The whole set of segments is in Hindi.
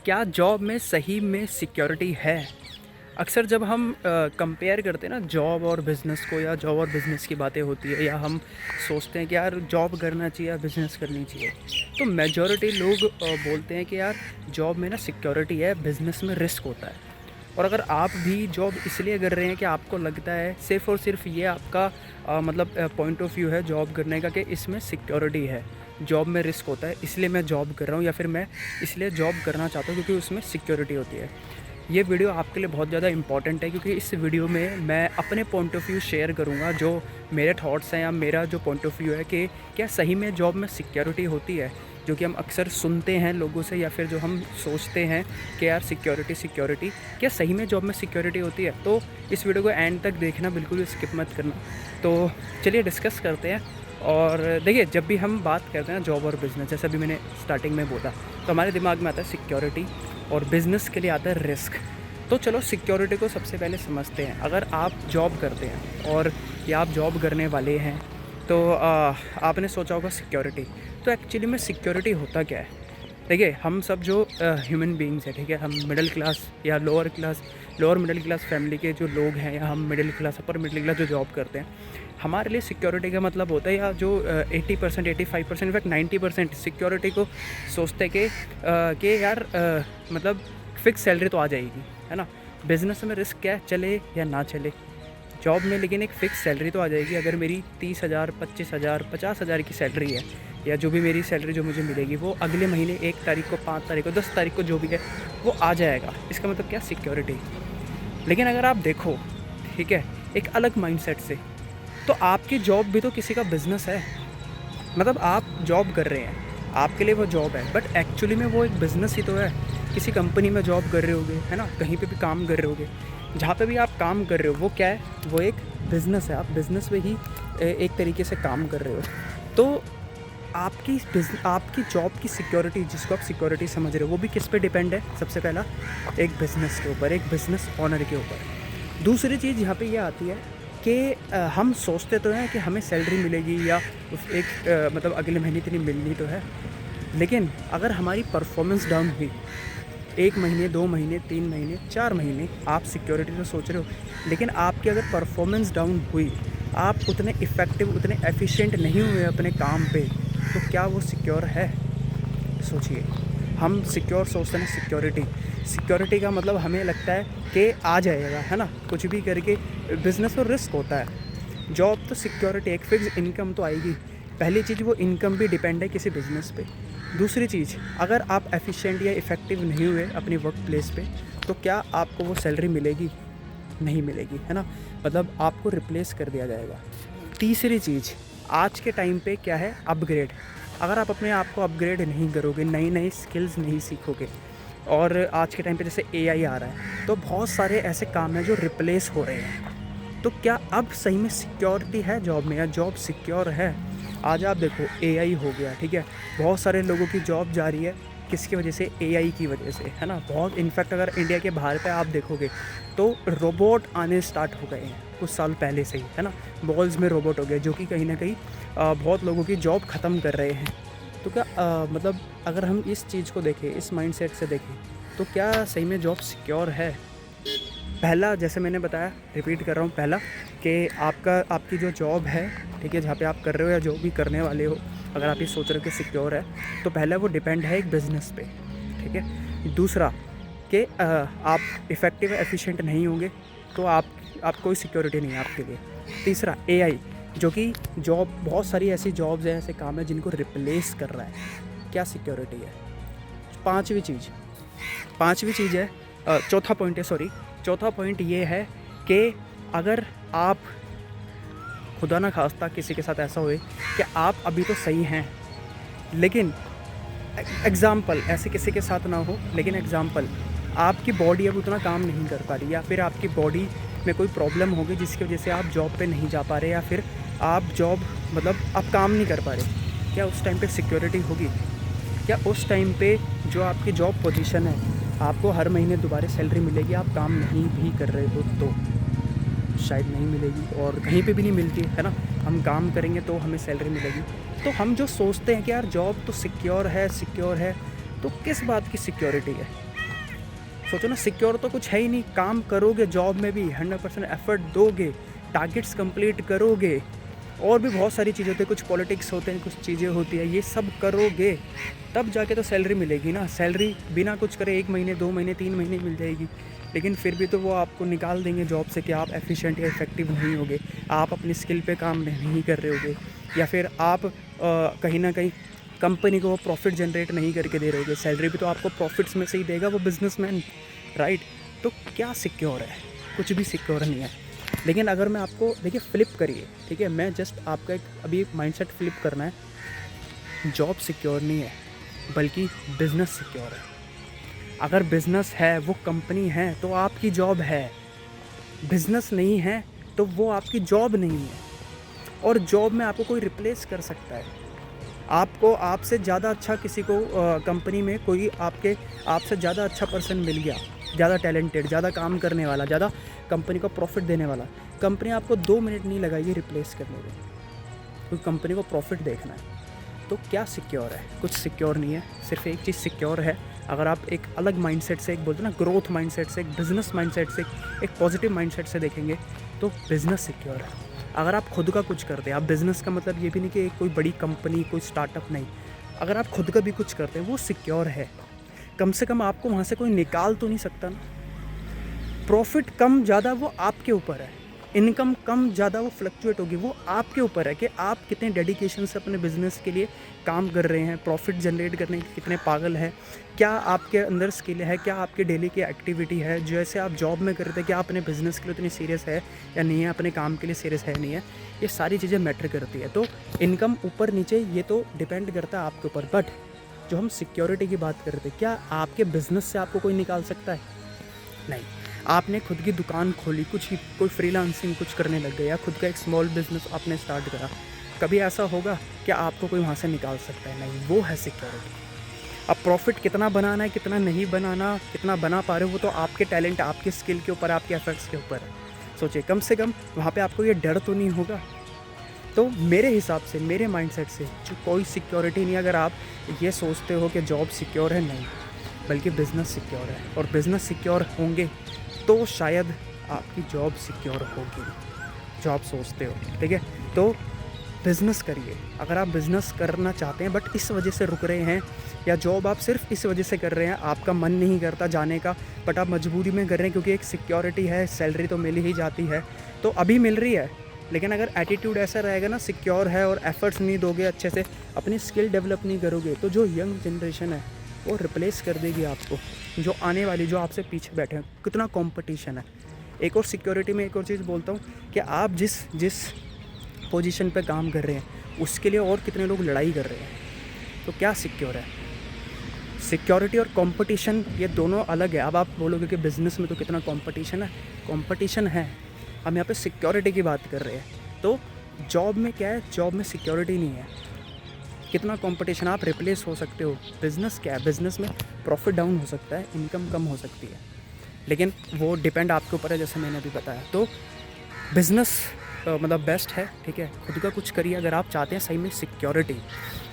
क्या जॉब में सही में सिक्योरिटी है? अक्सर जब हम कंपेयर करते हैं ना जॉब और बिज़नेस को, या जॉब और बिज़नेस की बातें होती है, या हम सोचते हैं कि यार जॉब करना चाहिए या बिज़नेस करनी चाहिए, तो मेजॉरिटी लोग बोलते हैं कि यार जॉब में ना सिक्योरिटी है, बिज़नेस में रिस्क होता है। और अगर आप भी जॉब इसलिए कर रहे हैं कि आपको लगता है सिर्फ़ और सिर्फ ये आपका मतलब पॉइंट ऑफ व्यू है जॉब करने का कि इसमें सिक्योरिटी है, जॉब में रिस्क होता है इसलिए मैं जॉब कर रहा हूँ, या फिर मैं इसलिए जॉब करना चाहता हूँ क्योंकि उसमें सिक्योरिटी होती है। ये वीडियो आपके लिए बहुत ज़्यादा इंपॉर्टेंट है, क्योंकि इस वीडियो में मैं अपने पॉइंट ऑफ व्यू शेयर करूँगा, जो मेरे थॉट्स हैं या मेरा जो पॉइंट ऑफ व्यू है कि क्या सही में जॉब में सिक्योरिटी होती है, जो कि हम अक्सर सुनते हैं लोगों से, या फिर जो हम सोचते हैं कि यार सिक्योरिटी सिक्योरिटी, क्या सही में जॉब में सिक्योरिटी होती है। तो इस वीडियो को एंड तक देखना, बिल्कुल भी स्किप मत करना। तो चलिए डिस्कस करते हैं। और देखिए, जब भी हम बात करते हैं ना जॉब और बिज़नेस, जैसा भी मैंने स्टार्टिंग में बोला, तो हमारे दिमाग में आता है सिक्योरिटी, और बिज़नेस के लिए आता है रिस्क। तो चलो सिक्योरिटी को सबसे पहले समझते हैं। अगर आप जॉब करते हैं और या आप जॉब करने वाले हैं, तो आपने सोचा होगा सिक्योरिटी। तो एक्चुअली में सिक्योरिटी होता क्या है? देखिए, हम सब जो ह्यूमन बीइंग्स हैं, ठीक है, हम मिडिल क्लास या लोअर मिडिल क्लास फैमिली के जो लोग हैं, या हम middle class upper middle class जो जॉब करते हैं, हमारे लिए सिक्योरिटी का मतलब होता है, या जो 80% 85% इनफैक्ट 90% सिक्योरिटी को सोचते हैं कि यार मतलब फ़िक्स सैलरी तो आ जाएगी, है ना। बिज़नेस में रिस्क क्या है, चले या ना चले। जॉब में लेकिन एक फ़िक्स सैलरी तो आ जाएगी। अगर मेरी 30,000 25,000 50,000 की सैलरी है, या जो भी मेरी सैलरी जो मुझे मिलेगी, वो अगले महीने 1 तारीख को, 5 तारीख को, 10 तारीख को जो भी है वो आ जाएगा। इसका मतलब क्या, सिक्योरिटी। लेकिन अगर आप देखो, ठीक है, एक अलग माइंडसेट से, तो आपकी जॉब भी तो किसी का बिज़नेस है। मतलब आप जॉब कर रहे हैं, आपके लिए वो जॉब है, बट एक्चुअली में वो एक बिज़नेस ही तो है। किसी कंपनी में जॉब कर रहे होगे, है ना, कहीं पे भी काम कर रहे होगे, जहाँ पे भी आप काम कर रहे हो वो क्या है, वो एक बिज़नेस है। आप बिज़नेस में ही एक तरीके से काम कर रहे हो। तो आपकी जॉब की सिक्योरिटी, जिसको आप सिक्योरिटी समझ रहे हो, वो भी किस पे डिपेंड है? सबसे पहला, एक बिज़नेस के ऊपर, एक बिज़नेस ओनर के ऊपर। दूसरी चीज़ यहाँ पे ये आती है कि हम सोचते तो हैं कि हमें सैलरी मिलेगी, या मतलब अगले महीने इतनी मिलनी तो है, लेकिन अगर हमारी परफॉर्मेंस डाउन हुई, 1 महीने, 2 महीने, 3 महीने, 4 महीने, आप सिक्योरिटी तो सोच रहे हो, लेकिन आपकी अगर परफॉर्मेंस डाउन हुई, आप उतने इफ़ेक्टिव, उतने एफिशिएंट नहीं हुए अपने काम पे, तो क्या वो सिक्योर है? सोचिए। हम सिक्योर सोचते हैं सिक्योरिटी, सिक्योरिटी का मतलब हमें लगता है कि आ जाएगा, है ना, कुछ भी करके। बिज़नेस में रिस्क होता है। जॉब तो सिक्योरिटी, एक फिक्स इनकम तो आएगी। पहली चीज़, वो इनकम भी डिपेंड है किसी बिज़नेस पे। दूसरी चीज़, अगर आप एफिशिएंट या इफ़ेक्टिव नहीं हुए अपनी वर्क प्लेस पे, तो क्या आपको वो सैलरी मिलेगी? नहीं मिलेगी, है ना। मतलब आपको रिप्लेस कर दिया जाएगा। तीसरी चीज़, आज के टाइम पे क्या है, अपग्रेड। अगर आप अपने आप को अपग्रेड नहीं करोगे, नई नई स्किल्स नहीं सीखोगे, और आज के टाइम पे जैसे एआई आ रहा है, तो बहुत सारे ऐसे काम हैं जो रिप्लेस हो रहे हैं। तो क्या अब सही में सिक्योरिटी है जॉब में, या जॉब सिक्योर है? आज आप देखो, एआई हो गया, ठीक है, बहुत सारे लोगों की जॉब जा रही है, किसकी वजह से? एआई की वजह से, है ना। बहुत, इनफैक्ट अगर इंडिया के बाहर पे आप देखोगे, तो रोबोट आने स्टार्ट हो गए हैं कुछ साल पहले से ही, है ना। मॉल्स में रोबोट हो गए, जो कि कहीं ना कहीं बहुत लोगों की जॉब ख़त्म कर रहे हैं। तो क्या मतलब अगर हम इस चीज़ को देखें, इस माइंडसेट से देखें, तो क्या सही में जॉब सिक्योर है? पहला, जैसे मैंने बताया, रिपीट कर रहा हूँ, पहला कि आपकी जो जॉब है, ठीक है, जहाँ पे आप कर रहे हो या जो भी करने वाले हो, अगर आप ये सोच रहे हो कि सिक्योर है, तो पहला वो डिपेंड है एक बिज़नेस पे, ठीक है। दूसरा कि आप इफ़ेक्टिव एफिशिएंट नहीं होंगे, तो आप कोई सिक्योरिटी नहीं है आपके लिए। तीसरा, एआई, जो कि जॉब, बहुत सारी ऐसी जॉब्स हैं, ऐसे काम है जिनको रिप्लेस कर रहा है, क्या सिक्योरिटी है? पाँचवीं चीज़ है, चौथा पॉइंट ये है कि अगर आप, खुदा ना खास्ता किसी के साथ ऐसा होए कि आप अभी तो सही हैं, लेकिन एग्ज़ाम्पल, ऐसे किसी के साथ ना हो, लेकिन एग्ज़ाम्पल, आपकी बॉडी अब उतना काम नहीं कर पा रही, या फिर आपकी बॉडी में कोई प्रॉब्लम होगी जिसकी वजह से आप जॉब पे नहीं जा पा रहे, या फिर आप जॉब, मतलब आप काम नहीं कर पा रहे, क्या उस टाइम पे सिक्योरिटी होगी? क्या उस टाइम पे जो आपकी जॉब पोजीशन है, आपको हर महीने दोबारा सैलरी मिलेगी? आप काम नहीं भी कर रहे हो तो शायद नहीं मिलेगी, और कहीं पे भी नहीं मिलती है ना। हम काम करेंगे तो हमें सैलरी मिलेगी। तो हम जो सोचते हैं कि यार जॉब तो सिक्योर है, तो किस बात की सिक्योरिटी है? सोचो ना, सिक्योर तो कुछ है ही नहीं। काम करोगे जॉब में भी 100% एफर्ट दोगे, टारगेट्स कंप्लीट करोगे, और भी बहुत सारी चीज़ें होती है, कुछ पॉलिटिक्स होते हैं, कुछ चीज़ें होती है, ये सब करोगे तब जाके तो सैलरी मिलेगी ना। सैलरी बिना कुछ करे 1 महीने 2 महीने 3 महीने मिल जाएगी, लेकिन फिर भी तो वो आपको निकाल देंगे जॉब से कि आप एफिशिएंट या इफेक्टिव नहीं होगे, आप अपनी स्किल पे काम नहीं कर रहे होगे, या फिर आप कहीं ना कहीं कंपनी को प्रॉफिट जनरेट नहीं करके दे रहे होगे। सैलरी भी तो आपको प्रॉफिट्स में से ही देगा वो बिजनेसमैन, राइट। तो क्या सिक्योर है? कुछ भी सिक्योर नहीं है। लेकिन अगर मैं आपको, देखिए, फ्लिप करिए, ठीक है, मैं जस्ट आपका एक अभी माइंडसेट फ्लिप करना है। जॉब सिक्योर नहीं है, बल्कि बिज़नेस सिक्योर है। अगर बिज़नेस है, वो कंपनी है, तो आपकी जॉब है। बिज़नेस नहीं है तो वो आपकी जॉब नहीं है। और जॉब में आपको कोई रिप्लेस कर सकता है। आपको आपसे ज़्यादा अच्छा किसी को कंपनी में कोई आपसे ज़्यादा अच्छा पर्सन मिल गया, ज़्यादा टैलेंटेड, ज़्यादा काम करने वाला, ज़्यादा कंपनी को प्रॉफिट देने वाला, कंपनी आपको 2 मिनट नहीं लगाएगी रिप्लेस करने में, क्योंकि कंपनी को प्रॉफिट देखना है। तो क्या सिक्योर है? कुछ सिक्योर नहीं है। सिर्फ एक चीज़ सिक्योर है, अगर आप एक अलग माइंडसेट से, एक बोलते हैं ना ग्रोथ माइंडसेट से, एक बिज़नेस माइंडसेट से, एक पॉजिटिव माइंडसेट से देखेंगे तो बिज़नेस सिक्योर है। अगर आप खुद का कुछ करते हैं, आप बिज़नेस का मतलब ये भी नहीं कि कोई बड़ी कंपनी, कोई स्टार्टअप नहीं, अगर आप खुद का भी कुछ करते हैं वो सिक्योर है। कम से कम आपको वहाँ से कोई निकाल तो नहीं सकता ना। प्रॉफिट कम ज़्यादा वो आपके ऊपर है, इनकम कम ज़्यादा वो फ्लक्चुएट होगी, वो आपके ऊपर है कि आप कितने डेडिकेशन से अपने बिज़नेस के लिए काम कर रहे हैं, प्रॉफिट जनरेट करने के कितने पागल हैं, क्या आपके अंदर स्किल है, क्या आपकी डेली की एक्टिविटी है। जैसे आप जॉब में कर रहे थे, क्या आप अपने बिज़नेस के लिए उतनी सीरियस है या नहीं है, अपने काम के लिए सीरियस है नहीं है, ये सारी चीज़ें मैटर करती है। तो इनकम ऊपर नीचे ये तो डिपेंड करता है आपके ऊपर, बट जो हम सिक्योरिटी की बात कर रहे थे, क्या आपके बिज़नेस से आपको कोई निकाल सकता है? नहीं। आपने खुद की दुकान खोली, कोई फ्रीलांसिंग कुछ करने लग गए, या खुद का एक स्मॉल बिजनेस आपने स्टार्ट करा, कभी ऐसा होगा कि आपको कोई वहाँ से निकाल सकता है? नहीं, वो है सिक्योरिटी। अब प्रॉफिट कितना बनाना है, कितना नहीं बनाना, कितना बना पा रहे हो, वो तो आपके टैलेंट, आपके स्किल के ऊपर, आपके एफर्ट्स के ऊपर है। सोचिए, कम से कम वहाँ पे आपको ये डर तो नहीं होगा। तो मेरे हिसाब से, मेरे माइंडसेट से, जो कोई सिक्योरिटी नहीं, अगर आप ये सोचते हो कि जॉब सिक्योर है, नहीं, बल्कि बिज़नेस सिक्योर है। और बिज़नेस सिक्योर होंगे तो शायद आपकी जॉब सिक्योर होगी, जो आप सोचते हो, ठीक है। तो बिज़नेस करिए। अगर आप बिज़नेस करना चाहते हैं बट इस वजह से रुक रहे हैं, या जॉब आप सिर्फ इस वजह से कर रहे हैं, आपका मन नहीं करता जाने का, बट आप मजबूरी में कर रहे हैं क्योंकि एक सिक्योरिटी है, सैलरी तो मिल ही जाती है, तो अभी मिल रही है। लेकिन अगर एटीट्यूड ऐसा रहेगा ना, सिक्योर है और एफर्ट्स नहीं दोगे, अच्छे से अपनी स्किल डेवलप नहीं करोगे, तो जो यंग जनरेशन है वो रिप्लेस कर देगी आपको। जो आने वाली, जो आपसे पीछे बैठे हैं, कितना कंपटीशन है। एक और सिक्योरिटी में एक और चीज़ बोलता हूँ कि आप जिस पोजीशन पे काम कर रहे हैं उसके लिए और कितने लोग लड़ाई कर रहे हैं, तो क्या सिक्योर है? सिक्योरिटी और कंपटीशन ये दोनों अलग है। अब आप बोलोगे कि बिज़नेस में तो कितना कंपटीशन है, कंपटीशन है, हम यहाँ पे सिक्योरिटी की बात कर रहे हैं। तो जॉब में क्या है, जॉब में सिक्योरिटी नहीं है, कितना कंपटीशन, आप रिप्लेस हो सकते हो। बिज़नेस क्या है, बिज़नेस में प्रॉफिट डाउन हो सकता है, इनकम कम हो सकती है, लेकिन वो डिपेंड आपके ऊपर है, जैसे मैंने अभी बताया। तो बिज़नेस मतलब बेस्ट है, ठीक है। खुद का कुछ करिए अगर आप चाहते हैं सही में सिक्योरिटी,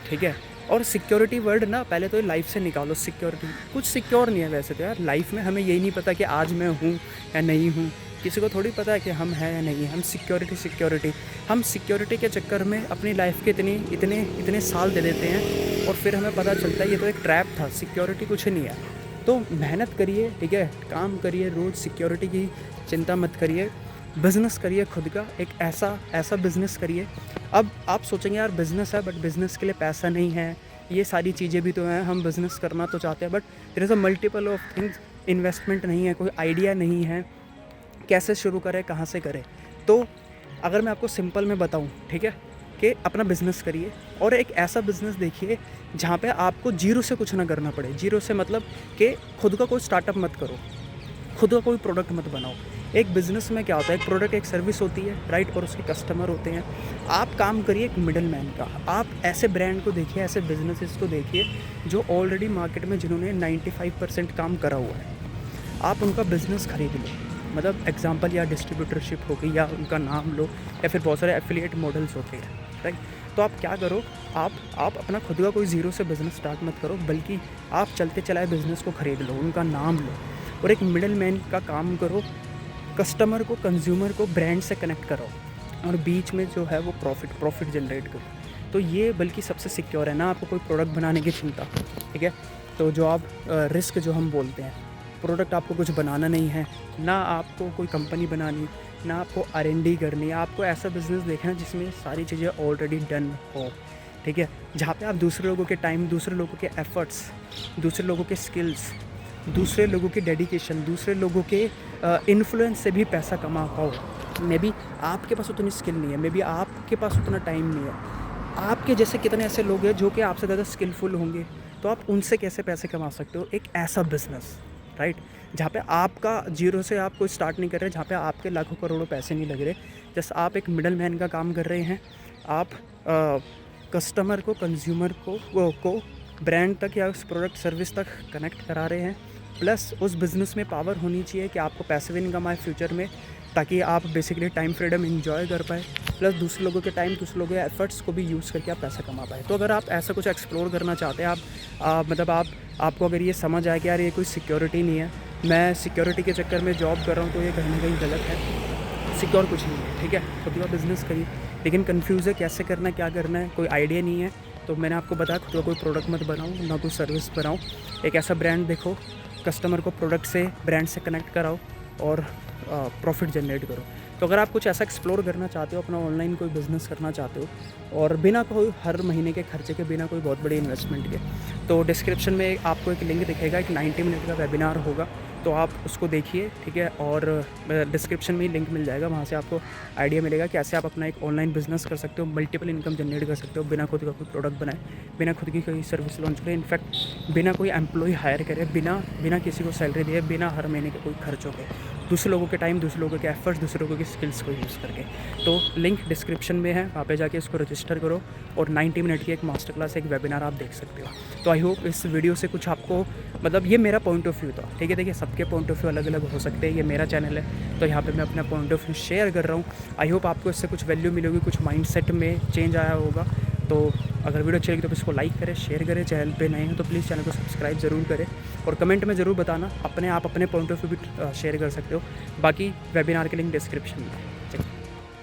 ठीक है। और सिक्योरिटी वर्ड ना पहले तो लाइफ से निकालो। सिक्योरिटी कुछ सिक्योर नहीं है वैसे तो यार, लाइफ में हमें यही नहीं पता कि आज मैं हूँ या नहीं हूँ, किसी को थोड़ी पता है कि हम हैं या नहीं। हम सिक्योरिटी हम सिक्योरिटी के चक्कर में अपनी लाइफ के इतने साल दे देते हैं, और फिर हमें पता चलता है ये तो एक ट्रैप था, सिक्योरिटी कुछ नहीं है। तो मेहनत करिए, ठीक है, काम करिए, रोज़ सिक्योरिटी की चिंता मत करिए, बिज़नेस करिए खुद का, एक ऐसा बिज़नेस करिए। अब आप सोचेंगे यार बिज़नेस है बट बिज़नेस के लिए पैसा नहीं है, ये सारी चीज़ें भी तो हैं, हम बिज़नेस करना तो चाहते हैं but there is a multiple of things, investment नहीं है, कोई आइडिया नहीं है, कैसे शुरू करें, कहाँ से करें। तो अगर मैं आपको सिंपल में बताऊँ, ठीक है, कि अपना बिज़नेस करिए और एक ऐसा बिज़नेस देखिए जहाँ पे आपको जीरो से कुछ ना करना पड़े। जीरो से मतलब कि खुद का कोई स्टार्टअप मत करो, खुद का कोई प्रोडक्ट मत बनाओ। एक बिज़नेस में क्या होता है, एक प्रोडक्ट, एक सर्विस होती है, राइट, और उसके कस्टमर होते हैं। आप काम करिए एक मिडल मैन का। आप ऐसे ब्रांड को देखिए, ऐसे बिजनेसेस को देखिए जो ऑलरेडी मार्केट में जिन्होंने 95% काम करा हुआ है, आप उनका बिज़नेस खरीद लो। मतलब एग्जांपल या डिस्ट्रीब्यूटरशिप हो गई, या उनका नाम लो, या फिर बहुत सारे एफिलिएट मॉडल्स होते हैं, राइट। तो आप क्या करो, आप अपना खुद का कोई ज़ीरो से बिज़नेस स्टार्ट मत करो, बल्कि आप चलते चलाए बिज़नेस को खरीद लो, उनका नाम लो, और एक मिडल मैन का काम करो, कस्टमर को, कंज्यूमर को ब्रांड से कनेक्ट कराओ और बीच में जो है वो प्रॉफिट जनरेट करो। तो ये बल्कि सबसे सिक्योर है ना आपको कोई प्रोडक्ट बनाने की चिंता, ठीक है। तो जो आप रिस्क जो हम बोलते हैं, प्रोडक्ट आपको कुछ बनाना नहीं है, ना आपको कोई कंपनी बनानी, ना आपको R&D करनी है, आपको ऐसा बिज़नेस देखना जिसमें सारी चीज़ें ऑलरेडी डन हो, ठीक है। जहाँ पे आप दूसरे लोगों के टाइम, दूसरे लोगों के एफ़र्ट्स, दूसरे लोगों के स्किल्स, दूसरे लोगों की डेडिकेशन, दूसरे लोगों के इन्फ्लुएंस से भी पैसा कमा पाओ। मे बी आपके पास उतनी स्किल नहीं है, मे बी आपके पास उतना टाइम नहीं है, आपके जैसे कितने ऐसे लोग हैं जो कि आपसे ज़्यादा स्किलफुल होंगे, तो आप उनसे कैसे पैसे कमा सकते हो। एक ऐसा बिज़नेस, राइट, जहाँ पे आपका जीरो से आप कोई स्टार्ट नहीं कर रहे, जहाँ पे आपके लाखों करोड़ों पैसे नहीं लग रहे, जस्ट आप एक मिडल मैन का काम कर रहे हैं। आप कस्टमर को, कंज्यूमर को ब्रांड तक या उस प्रोडक्ट सर्विस तक कनेक्ट करा रहे हैं। प्लस उस बिज़नेस में पावर होनी चाहिए कि आपको पैसिव इनकम आए फ्यूचर में, ताकि आप बेसिकली टाइम फ्रीडम एंजॉय कर पाए, प्लस दूसरे लोगों के टाइम, दूसरे लोगों के एफर्ट्स को भी यूज़ करके आप पैसा कमा पाए। तो अगर आप ऐसा कुछ एक्सप्लोर करना चाहते हैं, मतलब आपको अगर ये समझ आए कि यार ये कोई सिक्योरिटी नहीं है, मैं सिक्योरिटी के चक्कर में जॉब कर रहा हूँ, तो ये कहीं ना कहीं गलत है, सिक्योर कुछ नहीं है, ठीक है। खुद का बिज़नेस करिए, लेकिन कन्फ्यूज़ है कैसे करना है, क्या करना है, कोई आइडिया नहीं है, तो मैंने आपको बताया खुद का कोई प्रोडक्ट मत बनाओ, ना कोई सर्विस बनाओ, एक ऐसा ब्रांड देखो, कस्टमर को प्रोडक्ट से, ब्रांड से कनेक्ट कराओ और प्रॉफिट जनरेट करो। तो अगर आप कुछ ऐसा एक्सप्लोर करना चाहते हो, अपना ऑनलाइन कोई बिज़नेस करना चाहते हो और बिना कोई हर महीने के खर्चे के, बिना कोई बहुत बड़ी इन्वेस्टमेंट के, तो डिस्क्रिप्शन में आपको एक लिंक दिखेगा, एक 90 मिनट का वेबिनार होगा, तो आप उसको देखिए, ठीक है। और डिस्क्रिप्शन में ही लिंक मिल जाएगा, वहाँ से आपको आइडिया मिलेगा कि कैसे आप अपना एक ऑनलाइन बिज़नेस कर सकते हो, मल्टीपल इनकम जनरेट कर सकते हो बिना खुद का कोई प्रोडक्ट बनाए, बिना खुद की कोई सर्विस लॉन्च करे, इनफैक्ट बिना कोई एम्प्लॉय हायर करे, बिना किसी को सैलरी दिए, बिना हर महीने के कोई खर्चों के, दूसरे लोगों के टाइम, दूसरे लोगों के एफर्ट्स, दूसरे लोगों की स्किल्स को यूज़ करके। तो लिंक डिस्क्रिप्शन में है, वहाँ पे जाके इसको रजिस्टर करो और 90 मिनट की एक मास्टर क्लास, एक वेबिनार आप देख सकते हो। तो आई होप इस वीडियो से कुछ आपको, मतलब ये मेरा पॉइंट ऑफ व्यू था, ठीक है। देखिए सबके पॉइंट ऑफ व्यू अलग अलग हो सकते हैं, ये मेरा चैनल है, तो यहाँ पे मैं अपना पॉइंट ऑफ व्यू शेयर कर रहा हूँ। आई होप आपको इससे कुछ वैल्यू मिलेगी, कुछ माइंडसेट में चेंज आया होगा। तो अगर वीडियो अच्छी लगी तो इसको लाइक करें, शेयर करें, चैनल पे नए हैं तो प्लीज़ चैनल को सब्सक्राइब ज़रूर करें और कमेंट में ज़रूर बताना, अपने पॉइंट ऑफ व्यू भी शेयर कर सकते हो। बाकी वेबिनार के लिंक डिस्क्रिप्शन में है।